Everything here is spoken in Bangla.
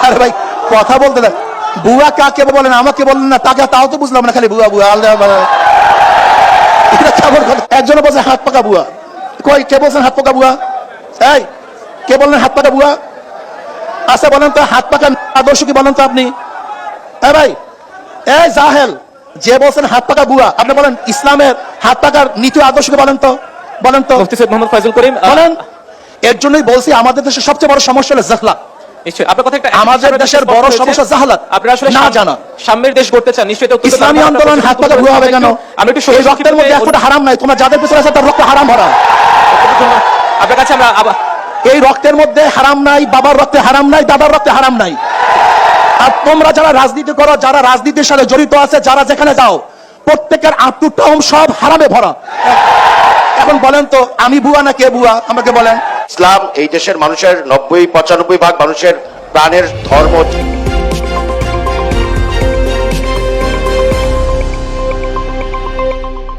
আরে ভাই কথা বলতে দেন। বুয়া কাকে বলেন, আমাকে বলেন না, তাকে তাও তো বুঝলাম না, খালি বুয়া বুয়া আলাদা। এটা কেমন কথা? একজনে বলছে হাত পাকা বুয়া। কই কে বলছেন হাত পাকা বুয়া? এই কে বললেন হাত পাকা বুয়া? আচ্ছা বলেন তো হাত পাকা আদর্শ কি বলেন তো আপনি? হ্যাঁ ভাই, এই জাহেল যে বলছেন হাত পাকা বুয়া, আপনি বলেন ইসলামের হাত পাকার নীতি আদর্শ কি বলেন তো? বলেন তো। মুফতি সৈয়দ মোহাম্মদ ফয়জুল করিম বলেন। এর জন্যই বলছি আমাদের দেশের সবচেয়ে বড় সমস্যা হলো জাহলাত। নিশ্চয়ই আপনার কথা একটা আমাদের দেশের বড় সমস্যা জাহালাত, আপনারা আসলে না জানা। সাম্যের দেশ গড়তে চান, নিশ্চয়ই এটা ইসলামী আন্দোলন হাত পাকা বুয়া হবে কেন? আমি একটু এই রক্তের মধ্যে এক ফোঁটা হারাম নাই, তোমরা যাদের পিছনে আছে তার রক্ত হারাম ভরা। আপনার কাছে আমরা এই রক্তের মধ্যে হারাম নাই, বাবার রক্তে হারাম নাই, দাদার রক্তে হারাম নাই। আর তোমরা যারা রাজনীতি করো, যারা রাজনীতির সাথে জড়িত আছে, যারা যেখানে যাও, প্রত্যেকের আত্মটম সব হারামে ভরা। এখন বলেন তো আমি বুয়া না কে বুয়া? আমাকে বলেন। ইসলাম এই দেশের মানুষের 90-95 ভাগ মানুষের প্রাণের ধর্ম।